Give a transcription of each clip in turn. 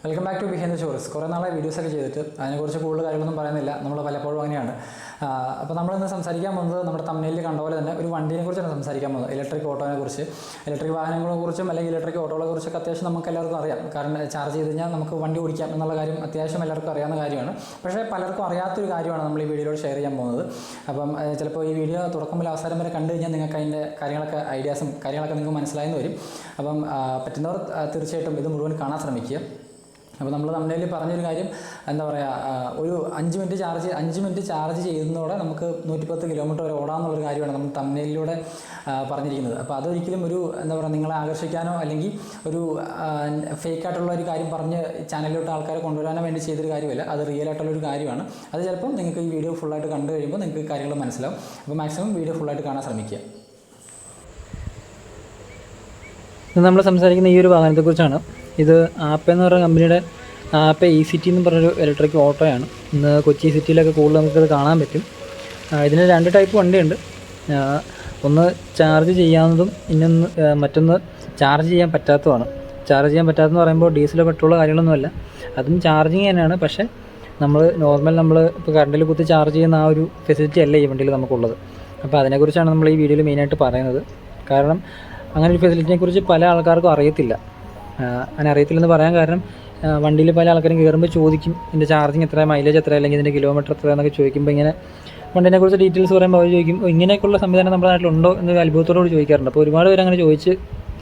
Welcome back to behind the stories. കുറേ നാളെ വീഡിയോസൊക്കെ ചെയ്തിട്ട് അതിനെക്കുറിച്ച് കൂടുതൽ കാര്യങ്ങളൊന്നും പറയുന്നില്ല. നമ്മൾ പലപ്പോഴും അങ്ങനെയാണ്. അപ്പോൾ നമ്മളിന്ന് സംസാരിക്കാൻ പോകുന്നത് നമ്മുടെ തമ്മിലിൽ കണ്ട പോലെ തന്നെ ഒരു വണ്ടീനെക്കുറിച്ചാണ് സംസാരിക്കാൻ പോകുന്നത്. ഇലക്ട്രിക് ഓട്ടോനെക്കുറിച്ച്, ഇലക്ട്രിക് വാഹനങ്ങളെക്കുറിച്ചും അല്ലെങ്കിൽ ഇലക്ട്രിക് ഓട്ടോകളെക്കുറിച്ചൊക്കെ അത്യാവശ്യം നമുക്ക് എല്ലാവർക്കും അറിയാം. കാരണം ചാർജ് ചെയ്ത് കഴിഞ്ഞാൽ നമുക്ക് വണ്ടി ഓടിക്കാം എന്നുള്ള കാര്യം അത്യാവശ്യം എല്ലാവർക്കും അറിയാവുന്ന കാര്യമാണ്. പക്ഷേ പലർക്കും അറിയാത്തൊരു കാര്യമാണ് നമ്മൾ ഈ വീഡിയോയിൽ ഷെയർ ചെയ്യാൻ പോകുന്നത്. അപ്പം ചിലപ്പോൾ ഈ വീഡിയോ തുടക്കം മുതൽ അവസാനം വരെ കണ്ടു കഴിഞ്ഞാൽ നിങ്ങൾക്ക് അതിൻ്റെ കാര്യങ്ങളൊക്കെ ഐഡിയാസും കാര്യങ്ങളൊക്കെ നിങ്ങൾക്ക് മനസ്സിലായെന്ന് വരും. അപ്പം പറ്റുന്നവർ തീർച്ചയായിട്ടും ഇത് മുഴുവൻ കാണാൻ ശ്രമിക്കുക. അപ്പോൾ നമ്മൾ തമ്മിൽ പറഞ്ഞൊരു കാര്യം എന്താ പറയുക, ഒരു 5 മിനിറ്റ് ചാർജ് ചെയ്യുന്നതോടെ നമുക്ക് 110 കിലോമീറ്റർ വരെ ഓടാമെന്നുള്ളൊരു കാര്യമാണ് നമ്മൾ തമ്മിലിലൂടെ പറഞ്ഞിരിക്കുന്നത്. അപ്പോൾ അതൊരിക്കലും ഒരു എന്താ പറയുക, നിങ്ങളെ ആകർഷിക്കാനോ അല്ലെങ്കിൽ ഒരു ഫേക്കായിട്ടുള്ള ഒരു കാര്യം പറഞ്ഞ് ചാനലിലോട്ട് ആൾക്കാരെ കൊണ്ടുവരാനോ വേണ്ടി ചെയ്തൊരു കാര്യമല്ല. അത് റിയൽ ആയിട്ടുള്ളൊരു കാര്യമാണ്. അത് ചിലപ്പം നിങ്ങൾക്ക് ഈ വീഡിയോ ഫുള്ളായിട്ട് കണ്ടു കഴിയുമ്പോൾ നിങ്ങൾക്ക് കാര്യങ്ങൾ മനസ്സിലാവും. അപ്പോൾ മാക്സിമം വീഡിയോ ഫുള്ളായിട്ട് കാണാൻ ശ്രമിക്കുക. നമ്മൾ സംസാരിക്കുന്ന ഈ ഒരു വാഹനത്തെക്കുറിച്ചാണ്. ഇത് ആപ്പ എന്ന് പറയുന്ന കമ്പനിയുടെ ആപ്പ ECT എന്ന് പറഞ്ഞൊരു ഇലക്ട്രിക് ഓട്ടോയാണ്. ഇന്ന് കൊച്ചി സിറ്റിയിലൊക്കെ കൂടുതൽ നമുക്കത് കാണാൻ പറ്റും. ഇതിന് 2 ടൈപ്പ് വണ്ടിയുണ്ട്. ഒന്ന് ചാർജ് ചെയ്യാവുന്നതും മറ്റൊന്ന് ചാർജ് ചെയ്യാൻ പറ്റാത്തതുമാണ്. ചാർജ് ചെയ്യാൻ പറ്റാത്തതെന്ന് പറയുമ്പോൾ ഡീസലോ പെട്രോളോ കാര്യങ്ങളൊന്നുമല്ല, അതും ചാർജിങ് തന്നെയാണ്. പക്ഷേ നമ്മൾ ഇപ്പോൾ കറണ്ടിൽ കുത്തി ചാർജ് ചെയ്യുന്ന ആ ഒരു ഫെസിലിറ്റി അല്ല ഈ വണ്ടിയിൽ നമുക്കുള്ളത്. അപ്പോൾ അതിനെക്കുറിച്ചാണ് നമ്മൾ ഈ വീഡിയോയിൽ മെയിനായിട്ട് പറയുന്നത്. കാരണം അങ്ങനെ ഒരു ഫെസിലിറ്റിയെക്കുറിച്ച് പല ആൾക്കാർക്കും അറിയത്തില്ല. അങ്ങനെ അറിയത്തില്ലെന്ന് പറയാൻ കാരണം, വണ്ടിയിൽ പല ആൾക്കാരും കയറുമ്പോൾ ചോദിക്കും ഇതിൻ്റെ ചാർജിങ് എത്ര, മൈലേജ് എത്ര, അല്ലെങ്കിൽ ഇതിൻ്റെ കിലോമീറ്റർ എത്ര എന്നൊക്കെ ചോദിക്കുമ്പോൾ ഇങ്ങനെ വണ്ടിനെക്കുറിച്ച് ഡീറ്റെയിൽസ് പറയുമ്പോൾ അവർ ചോദിക്കും ഇങ്ങനെയൊക്കെയുള്ള സംവിധാനം നമ്മുടെ നാട്ടിലുണ്ടോ എന്ന് അത്ഭുതത്തോട് ചോദിക്കാറുണ്ട്. അപ്പോൾ ഒരുപാട് പേര് അങ്ങനെ ചോദിച്ച്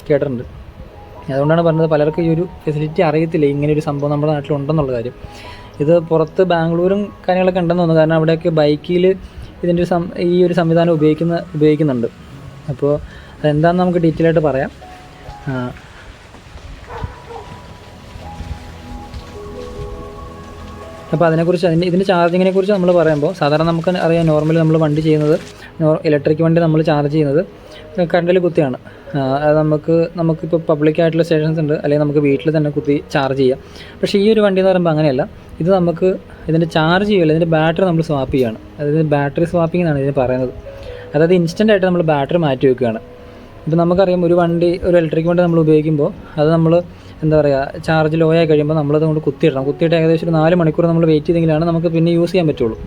കേട്ടിട്ടുണ്ട്. അതുകൊണ്ടാണ് പറഞ്ഞത്, പലർക്കും ഈ ഒരു ഫെസിലിറ്റി അറിയത്തില്ല, ഇങ്ങനെ ഒരു സംഭവം നമ്മുടെ നാട്ടിലുണ്ടെന്നുള്ള കാര്യം. ഇത് പുറത്ത് ബാംഗ്ലൂരും കാര്യങ്ങളൊക്കെ ഉണ്ടെന്ന് തോന്നുന്നു. കാരണം അവിടെയൊക്കെ ബൈക്കിൽ ഇതിൻ്റെ ഈ ഒരു സംവിധാനം ഉപയോഗിക്കുന്നുണ്ട്. അപ്പോൾ അതെന്താണെന്ന് നമുക്ക് ഡീറ്റെയിൽ ആയിട്ട് പറയാം. അപ്പോൾ അതിനെക്കുറിച്ച് ഇതിൻ്റെ ചാർജിങ്ങിനെ കുറിച്ച് നമ്മൾ പറയുമ്പോൾ, സാധാരണ നമുക്ക് അറിയാം, നോർമലി നമ്മൾ വണ്ടി ചെയ്യുന്നത്, ഇലക്ട്രിക് വണ്ടി നമ്മൾ ചാർജ് ചെയ്യുന്നത് കറണ്ടിൽ കുത്തിയാണ്. അത് നമുക്കിപ്പോൾ പബ്ലിക്കായിട്ടുള്ള സ്റ്റേഷൻസ് ഉണ്ട്, അല്ലെങ്കിൽ നമുക്ക് വീട്ടിൽ തന്നെ കുത്തി ചാർജ് ചെയ്യാം. പക്ഷേ ഈ ഒരു വണ്ടി എന്ന് പറയുമ്പോൾ അങ്ങനെയല്ല. ഇത് നമുക്ക് ഇതിൻ്റെ ചാർജ് ചെയ്യുമല്ലോ, ഇതിൻ്റെ ബാറ്ററി നമ്മൾ സ്വാപ്പ് ചെയ്യുകയാണ്. അതായത് ബാറ്ററി സ്വാപ്പിംഗ് എന്നാണ് ഇതിന് പറയുന്നത്. അതായത് ഇൻസ്റ്റൻ്റായിട്ട് നമ്മൾ ബാറ്ററി മാറ്റി വെക്കുകയാണ്. ഇപ്പോൾ നമുക്കറിയാം, ഒരു ഇലക്ട്രിക് വണ്ടി നമ്മൾ ഉപയോഗിക്കുമ്പോൾ അത് നമ്മൾ എന്താ പറയുക, ചാർജ് ലോ ആയി കഴിയുമ്പോൾ നമ്മളത് കൊണ്ട് കുത്തിയിട്ട് ഏകദേശം ഒരു 4 മണിക്കൂർ നമ്മൾ വെയിറ്റ് ചെയ്തെങ്കിലാണ് നമുക്ക് പിന്നെ യൂസ് ചെയ്യാൻ പറ്റുള്ളൂ.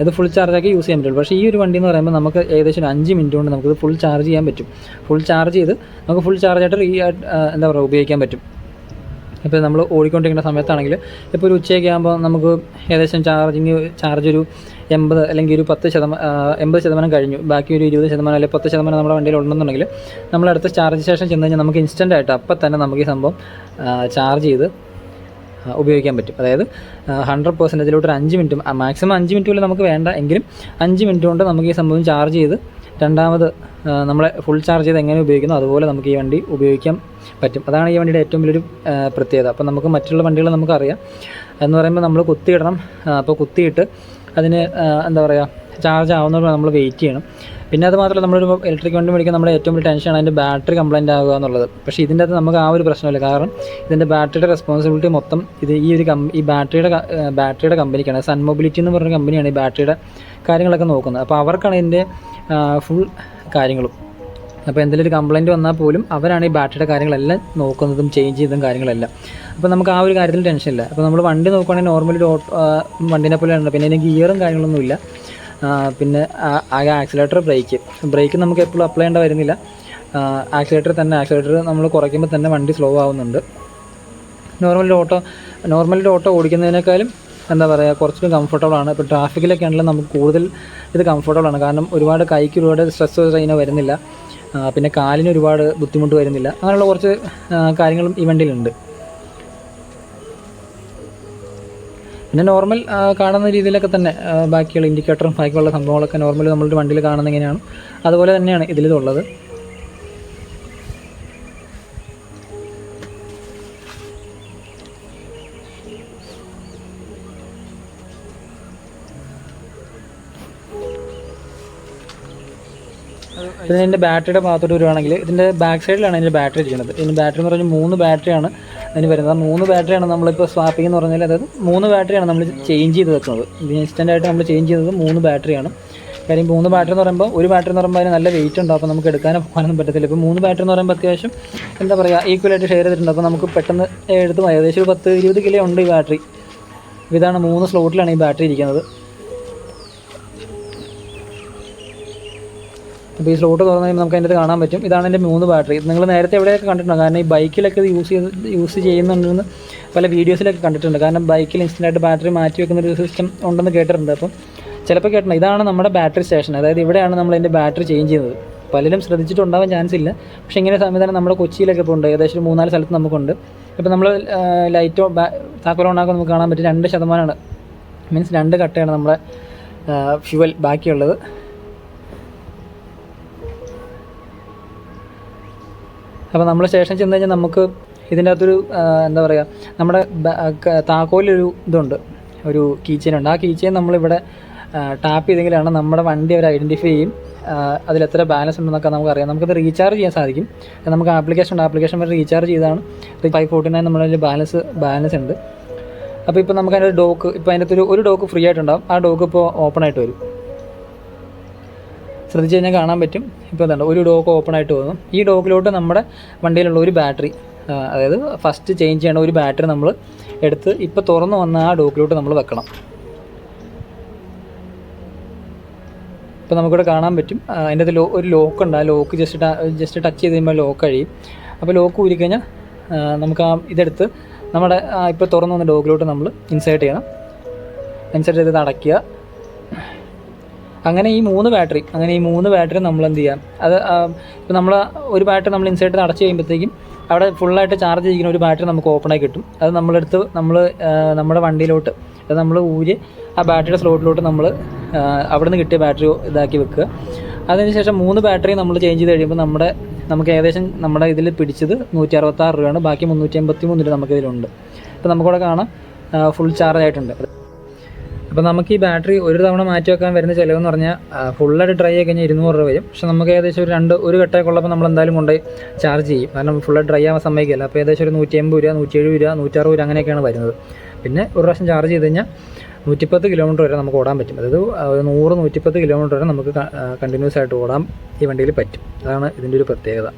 അത് ഫുൾ ചാർജാക്കി യൂസ് ചെയ്യാൻ പറ്റുള്ളൂ. പക്ഷേ ഈ ഒരു വണ്ടി എന്ന് പറയുമ്പോൾ നമുക്ക് ഏകദേശം 5 മിനിറ്റ് കൊണ്ട് നമുക്കത് ഫുൾ ചാർജ് ചെയ്യാൻ പറ്റും. ഫുൾ ചാർജ് ചെയ്ത് നമുക്ക് ഫുൾ ചാർജായിട്ട് എന്താ പറയുക, ഉപയോഗിക്കാൻ പറ്റും. ഇപ്പോൾ നമ്മൾ ഓടിക്കൊണ്ടിരിക്കുന്ന സമയത്താണെങ്കിൽ, ഇപ്പോൾ ഒരു ഉച്ചയൊക്കെ ആകുമ്പോൾ നമുക്ക് ഏകദേശം ചാർജ് ഒരു 80 അല്ലെങ്കിൽ ഒരു 80% കഴിഞ്ഞു, ബാക്കി ഒരു 20% അല്ലെങ്കിൽ 10% നമ്മുടെ വണ്ടിയിൽ ഉണ്ടെന്നുണ്ടെങ്കിൽ നമ്മളടുത്ത ചാർജ് സ്റ്റേഷൻ ചെന്ന് കഴിഞ്ഞാൽ നമുക്ക് ഇൻസ്റ്റൻ്റായിട്ട് അപ്പം തന്നെ നമുക്ക് ഈ സംഭവം ചാർജ് ചെയ്ത് ഉപയോഗിക്കാൻ പറ്റും. അതായത് 100%, ഒരു 5 മിനിറ്റ്, മാക്സിമം 5 മിനിറ്റ് പോലും നമുക്ക് വേണ്ട, എങ്കിലും 5 മിനിറ്റ് കൊണ്ട് നമുക്ക് ഈ സംഭവം ചാർജ് ചെയ്ത് രണ്ടാമത് നമ്മളെ ഫുൾ ചാർജ് ചെയ്ത് എങ്ങനെ ഉപയോഗിക്കുന്നു അതുപോലെ നമുക്ക് ഈ വണ്ടി ഉപയോഗിക്കാൻ പറ്റും. അതാണ് ഈ വണ്ടിയുടെ ഏറ്റവും വലിയൊരു പ്രത്യേകത. അപ്പോൾ നമുക്ക് മറ്റുള്ള വണ്ടികൾ നമുക്കറിയാം എന്ന് പറയുമ്പോൾ നമ്മൾ കുത്തിയിടണം. അപ്പോൾ കുത്തിയിട്ട് അതിന് എന്താ പറയുക, ചാർജ് ആവുന്നവരെ നമ്മൾ വെയിറ്റ് ചെയ്യണം. പിന്നെ അത് മാത്രമല്ല, നമ്മളൊരു ഇലക്ട്രിക് വണ്ടി മേടിക്കാൻ നമ്മുടെ ഏറ്റവും വലിയ ടെൻഷനാണ് അതിൻ്റെ ബാറ്ററി കംപ്ലൈൻറ്റ് ആകുക എന്നുള്ളത്. പക്ഷേ ഇതിൻ്റെ അകത്ത് നമുക്ക് ആ ഒരു പ്രശ്നമില്ല. കാരണം ഇതിൻ്റെ ബാറ്ററിയുടെ റെസ്പോൺസിബിലിറ്റി മൊത്തം ഈ ബാറ്ററിയുടെ കമ്പനിക്കാണ്. സൺ മൊബിലിറ്റി എന്ന് പറഞ്ഞ കമ്പനിയാണ് ഈ ബാറ്ററിയുടെ കാര്യങ്ങളൊക്കെ നോക്കുന്നത്. അപ്പോൾ അവർക്കാണ് ഇതിൻ്റെ ഫുൾ കാര്യങ്ങളും. അപ്പോൾ എന്തെങ്കിലും ഒരു കംപ്ലയിൻറ്റ് വന്നാൽ പോലും അവരാണ് ഈ ബാറ്ററിയുടെ കാര്യങ്ങളെല്ലാം നോക്കുന്നതും ചേഞ്ച് ചെയ്തതും കാര്യങ്ങളെല്ലാം. അപ്പോൾ നമുക്ക് ആ ഒരു കാര്യത്തിൽ ടെൻഷനില്ല. അപ്പോൾ നമ്മൾ വണ്ടി നോക്കുകയാണെങ്കിൽ നോർമലി വണ്ടീനെ പോലെയാണ്. പിന്നെ ഇതിന് ഗിയറും കാര്യങ്ങളൊന്നുമില്ല. പിന്നെ ആകെ ആക്സിലേറ്റർ, ബ്രേക്ക് നമുക്ക് എപ്പോഴും അപ്ലൈ ചെയ്യേണ്ട വരുന്നില്ല. ആക്സിലേറ്റർ നമ്മൾ കുറയ്ക്കുമ്പോൾ തന്നെ വണ്ടി സ്ലോ ആവുന്നുണ്ട്. നോർമലി ഓട്ടോ ഓടിക്കുന്നതിനേക്കാളും എന്താ പറയുക, കുറച്ചുകൂടി കംഫർട്ടബിളാണ്. ഇപ്പോൾ ട്രാഫിക്കിലൊക്കെ ആണെങ്കിലും നമുക്ക് കൂടുതൽ ഇത് കംഫർട്ടബിളാണ്. കാരണം കൈക്ക് ഒരുപാട് സ്ട്രെസ് സ്ട്രെയിനോ വരുന്നില്ല. പിന്നെ കാലിന് ഒരുപാട് ബുദ്ധിമുട്ട് വരുന്നില്ല. അങ്ങനെയുള്ള കുറച്ച് കാര്യങ്ങളും ഈ വണ്ടിയിലുണ്ട്. പിന്നെ നോർമൽ കാണുന്ന രീതിയിലൊക്കെ തന്നെ ബാക്കിയുള്ള ഇൻഡിക്കേറ്ററും ബാക്കിയുള്ള സംഭവങ്ങളൊക്കെ നോർമലി നമ്മളുടെ വണ്ടിയിൽ കാണുന്ന എങ്ങനെയാണ് അതുപോലെ തന്നെയാണ് ഇതിലുള്ളത്. ഇതിൻ്റെ ബാറ്ററിയുടെ ഭാഗത്തോട്ട് വരുവാണെങ്കിൽ, ഇതിൻ്റെ ബാക്ക് സൈഡിലാണ് ഇതിൻ്റെ ബാറ്ററി ഇരിക്കുന്നത്. ഇതിൻ്റെ ബാറ്ററി എന്ന് പറഞ്ഞാൽ 3 ബാറ്ററിയാണ് അതിന് വരുന്നത്. 3 ബാറ്ററിയാണ് നമ്മളിപ്പോൾ സ്വാപ്പിംഗ് എന്ന് പറഞ്ഞാൽ, അതായത് 3 ബാറ്ററിയാണ് നമ്മൾ ചേഞ്ച് ചെയ്ത് വെക്കുന്നത്. ഇത് ഇൻസ്റ്റൻ്റായിട്ട് നമ്മൾ ചേഞ്ച് ചെയ്തത് 3 ബാറ്ററിയാണ്. കാര്യം 3 ബാറ്ററി എന്ന് പറയുമ്പോൾ ഒരു ബാറ്ററി എന്ന് പറയുമ്പോൾ അതിന് നല്ല വെയിറ്റ് ഉണ്ടാവും. അപ്പോൾ നമുക്ക് എടുക്കാനോ പോകാനൊന്നും പറ്റത്തില്ല. ഇപ്പോൾ 3 ബാറ്ററി എന്ന് പറയുമ്പോൾ അത്യാവശ്യം എന്താ പറയുക ഈക്വലായിട്ട് ഷെയർ ചെയ്തിട്ടുണ്ട്. അപ്പോൾ നമുക്ക് പെട്ടെന്ന് എടുത്ത് ഏകദേശം ഒരു 10-20 കിലോ ഉണ്ട് ഈ ബാറ്ററി. ഇതാണ് 3 സ്ലോട്ടിലാണ് ഈ ബാറ്ററി ഇരിക്കുന്നത്. അപ്പോൾ ഈ സ്ലോട്ട് തുറന്ന് കഴിയുമ്പോൾ നമുക്ക് അതിൻ്റെ കാണാൻ പറ്റും. ഇതാണ് എൻ്റെ 3 ബാറ്ററി. നിങ്ങൾ നേരത്തെ എവിടെയൊക്കെ കണ്ടിട്ടുണ്ടോ? കാരണം ഈ ബൈക്കിലൊക്കെ ഇത് യൂസ് ചെയ്യുന്നുണ്ടെന്ന് പല വീഡിയോസിലൊക്കെ കണ്ടിട്ടുണ്ട്. കാരണം ബൈക്കിൽ ഇൻസ്റ്റൻ്റായിട്ട് ബാറ്ററി മാറ്റി വെക്കുന്നൊരു സിസ്റ്റം ഉണ്ടെന്ന് കേട്ടിട്ടുണ്ട്. അപ്പം ചിലപ്പോൾ കേട്ടിട്ടുണ്ട്. ഇതാണ് നമ്മുടെ ബാറ്ററി സ്റ്റേഷൻ. അതായത് ഇവിടെയാണ് നമ്മൾ അതിൻ്റെ ബാറ്ററി ചേഞ്ച് ചെയ്യുന്നത്. പലരും ശ്രദ്ധിച്ചിട്ടുണ്ടാവാൻ ചാൻസ് ഇല്ല. പക്ഷേ ഇങ്ങനെ സംവിധാനം നമ്മുടെ കൊച്ചിയിലൊക്കെ ഇപ്പോൾ ഉണ്ട്. ഏകദേശം ഒരു 3-4 സ്ഥലത്ത് നമുക്കുണ്ട്. ഇപ്പോൾ നമ്മൾ ലൈറ്റോ താക്കോൽ ഓണാക്കുമ്പോൾ നമുക്ക് കാണാൻ പറ്റും 2% മീൻസ് 2 കട്ടയാണ് നമ്മുടെ ഫ്യുവൽ ബാക്കിയുള്ളത്. അപ്പോൾ നമ്മൾ സ്റ്റേഷൻ ചെന്ന് കഴിഞ്ഞാൽ നമുക്ക് ഇതിൻ്റെ അകത്തൊരു എന്താ പറയുക നമ്മുടെ താക്കോലൊരു ഇതുണ്ട്, ഒരു കീ ചെയിൻ ഉണ്ട്. ആ കീ ചെയിൻ നമ്മളിവിടെ ടാപ്പ് ചെയ്തെങ്കിലാണ് നമ്മുടെ വണ്ടി അവർ ഐഡൻറ്റിഫൈ ചെയ്യും. അതിലെത്ര ബാലൻസ് ഉണ്ടെന്നൊക്കെ നമുക്കറിയാം. നമുക്കത് റീചാർജ് ചെയ്യാൻ സാധിക്കും. നമുക്ക് ആപ്ലിക്കേഷൻ ഉണ്ട്. ആപ്ലിക്കേഷൻ വഴി റീചാർജ് ചെയ്താണ് 549 നമ്മളതിൽ ബാലൻസ് ഉണ്ട്. അപ്പോൾ ഇപ്പോൾ നമുക്ക് അതിൻ്റെ ഡോക്ക് ഇപ്പോൾ അതിൻ്റെ ഒരു ഡോക്ക് ഫ്രീ ആയിട്ടുണ്ടാകും. ആ ഡോക്ക് ഇപ്പോൾ ഓപ്പൺ ആയിട്ട് വരും. ശ്രദ്ധിച്ച് കഴിഞ്ഞാൽ കാണാൻ പറ്റും. ഇപ്പോൾ എന്താണ് ഒരു ഡോക്ക് ഓപ്പൺ ആയിട്ട് പോകുന്നു. ഈ ഡോക്കിലോട്ട് നമ്മുടെ വണ്ടിയിലുള്ള ഒരു ബാറ്ററി, അതായത് ഫസ്റ്റ് ചേഞ്ച് ചെയ്യേണ്ട ഒരു ബാറ്ററി നമ്മൾ എടുത്ത് ഇപ്പോൾ തുറന്നു വന്ന ആ ഡോക്കിലോട്ട് നമ്മൾ വെക്കണം. ഇപ്പോൾ നമുക്കിവിടെ കാണാൻ പറ്റും അതിൻ്റെ അത് ഒരു ലോക്കുണ്ട്. ആ ലോക്ക് ജസ്റ്റ് ടച്ച് ചെയ്ത് കഴിയുമ്പോൾ ലോക്ക് കഴിയും. അപ്പോൾ ലോക്ക് ഊരിക്കഴിഞ്ഞാൽ നമുക്ക് ഇതെടുത്ത് നമ്മുടെ ഇപ്പോൾ തുറന്നു വന്ന ഡോക്കിലോട്ട് നമ്മൾ ഇൻസേർട്ട് ചെയ്യണം. ഇൻസേർട്ട് ചെയ്ത് അടയ്ക്കുക. അങ്ങനെ ഈ 3 ബാറ്ററി നമ്മൾ എന്ത് ചെയ്യാം, അത് ഇപ്പോൾ നമ്മൾ ഒരു ബാറ്ററി നമ്മൾ ഇൻസേർട്ട് ചെയ്ത് അടച്ച് കഴിയുമ്പോഴത്തേക്കും അവിടെ ഫുള്ളായിട്ട് ചാർജ് ചെയ്യുന്ന ഒരു ബാറ്ററി നമുക്ക് ഓപ്പണായി കിട്ടും. അത് നമ്മളെടുത്ത് നമ്മുടെ വണ്ടിയിലോട്ട് അത് നമ്മൾ ഊരി ആ ബാറ്ററിയുടെ സ്ലോട്ടിലോട്ട് നമ്മൾ അവിടെ നിന്ന് കിട്ടിയ ബാറ്ററി ഇതാക്കി വെക്കുക. അതിനുശേഷം 3 ബാറ്ററി നമ്മൾ ചേഞ്ച് ചെയ്ത് കഴിയുമ്പോൾ നമുക്ക് ഏകദേശം നമ്മുടെ ഇതിൽ പിടിച്ചത് 166 രൂപയാണ്. ബാക്കി 383 രൂപ നമുക്കിതിലുണ്ട്. ഇപ്പോൾ നമുക്കിവിടെ കാണാം ഫുൾ ചാർജ് ആയിട്ടുണ്ട്. അപ്പോൾ നമുക്ക് ഈ ബാറ്ററി ഒരു തവണ മാറ്റി വെക്കാൻ വരുന്ന ചിലവെന്ന് പറഞ്ഞാൽ ഫുള്ളായിട്ട് ഡ്രൈ ആയി കഴിഞ്ഞാൽ 200 രൂപ വരും. പക്ഷേ നമുക്ക് ഏകദേശം ഒരു കട്ടയൊക്കെ ഉള്ളപ്പോൾ നമ്മൾ എന്തായാലും കൊണ്ടുപോയി ചാർജ് ചെയ്യും. കാരണം ഫുള്ളായിട്ട് ഡ്രൈ ആവാൻ സമ്മതിക്കില്ല. അപ്പോൾ ഏകദേശം ഒരു 180 രൂപ, 170 രൂപ, 160 രൂപ അങ്ങനെയൊക്കെയാണ് വരുന്നത്. പിന്നെ ഒരു പ്രാവശ്യം ചാർജ് ചെയ്ത് കഴിഞ്ഞാൽ 110 കിലോമീറ്റർ വരെ നമുക്ക് ഓടാൻ പറ്റും. അതായത് 100-110 കിലോമീറ്റർ വരെ നമുക്ക് കണ്ടിന്യൂസ് ആയിട്ട് ഓടാൻ ഈ വണ്ടിയിൽ പറ്റും. അതാണ് ഇതിൻ്റെ ഒരു പ്രത്യേകത.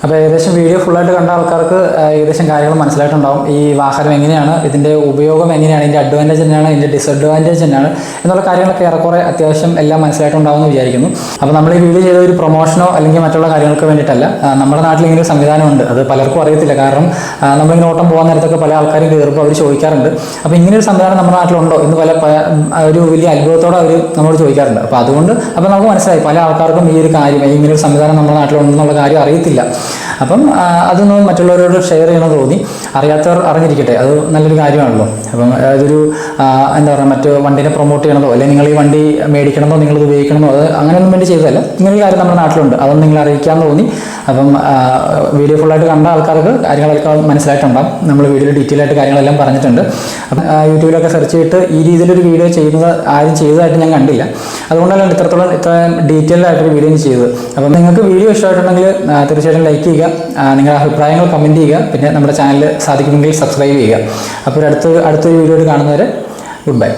അപ്പോൾ ഏകദേശം വീഡിയോ ഫുള്ളായിട്ട് കണ്ട ആൾക്കാർക്ക് ഏകദേശം കാര്യങ്ങൾ മനസ്സിലായിട്ടുണ്ടാവും. ഈ വാഹനം എങ്ങനെയാണ്, ഇതിൻ്റെ ഉപയോഗം എങ്ങനെയാണ്, ഇതിൻ്റെ അഡ്വാൻറ്റേജ് തന്നെയാണ്, ഇതിൻ്റെ ഡിസഡ്വാൻറ്റേജ് തന്നെയാണ് എന്നുള്ള കാര്യങ്ങളൊക്കെ ഏറെക്കുറെ അത്യാവശ്യം എല്ലാം മനസ്സിലായിട്ടുണ്ടാവുമെന്ന് വിചാരിക്കുന്നു. അപ്പോൾ നമ്മൾ ഈ വീഡിയോ ചെയ്ത ഒരു പ്രൊമോഷനോ അല്ലെങ്കിൽ മറ്റുള്ള കാര്യങ്ങൾക്ക് വേണ്ടിയിട്ടല്ല. നമ്മുടെ നാട്ടിൽ ഇങ്ങനെ ഒരു സംവിധാനമുണ്ട്. അത് പലർക്കും അറിയത്തില്ല. കാരണം നമ്മളിങ്ങനെ ഓട്ടം പോകാൻ നേരത്തൊക്കെ പല ആൾക്കാരും കയറുമ്പോൾ അവർ ചോദിക്കാറുണ്ട്, അപ്പോൾ ഇങ്ങനൊരു സംവിധാനം നമ്മുടെ നാട്ടിലുണ്ടോ എന്ന് ഒരു വലിയ അത്ഭുതത്തോടെ അവർ നമ്മളോട് ചോദിക്കാറുണ്ട്. അപ്പോൾ നമുക്ക് മനസ്സിലായി പല ആൾക്കാർക്കും ഈ ഒരു കാര്യം, ഇങ്ങനൊരു സംവിധാനം നമ്മുടെ നാട്ടിലുണ്ടെന്നുള്ള കാര്യം അറിയത്തില്ല. അപ്പം അതൊന്ന് മറ്റുള്ളവരോട് ഷെയർ ചെയ്യണമെന്ന് തോന്നി. അറിയാത്തവർ അറിഞ്ഞിരിക്കട്ടെ, അത് നല്ലൊരു കാര്യമാണല്ലോ. അപ്പം ഇതൊരു എന്താ പറയുക, മറ്റ് വണ്ടിനെ പ്രൊമോട്ട് ചെയ്യണതോ അല്ലെങ്കിൽ നിങ്ങൾ ഈ വണ്ടി മേടിക്കണമെന്നോ നിങ്ങളിത് ഉപയോഗിക്കണമെന്നോ അത് അങ്ങനെയൊന്നും വേണ്ടി ചെയ്തതല്ല. ഇങ്ങനൊരു കാര്യം നമ്മുടെ നാട്ടിലുണ്ട്, അതൊന്നും നിങ്ങൾ അറിയിക്കാമെന്ന് തോന്നി. അപ്പം വീഡിയോ ഫുള്ളായിട്ട് കണ്ട ആൾക്കാർക്ക് കാര്യങ്ങളൊക്കെ മനസ്സിലായിട്ടുണ്ടാകും. നമ്മൾ വീഡിയോയിൽ ഡീറ്റെയിൽ ആയിട്ട് കാര്യങ്ങളെല്ലാം പറഞ്ഞിട്ടുണ്ട്. അപ്പം യൂട്യൂബിലൊക്കെ സെർച്ച് ചെയ്തിട്ട് ഈ രീതിയിലൊരു വീഡിയോ ആരും ചെയ്തതായിട്ട് ഞാൻ കണ്ടില്ല. അതുകൊണ്ടല്ല ഇത്ര ഡീറ്റെയിൽഡ് ആയിട്ടൊരു വീഡിയോ ചെയ്തത്. അപ്പം നിങ്ങൾക്ക് വീഡിയോ ഇഷ്ടമായിട്ടുണ്ടെങ്കിൽ തീർച്ചയായിട്ടും ലൈക്ക് ചെയ്യുക, നിങ്ങളുടെ അഭിപ്രായങ്ങൾ കമൻറ്റ് ചെയ്യുക, പിന്നെ നമ്മുടെ ചാനൽ സാധിക്കുമെങ്കിൽ സബ്സ്ക്രൈബ് ചെയ്യുക. അപ്പോൾ അടുത്തൊരു വീഡിയോയിൽ കാണുന്നവരെ ഗുഡ് ബൈ.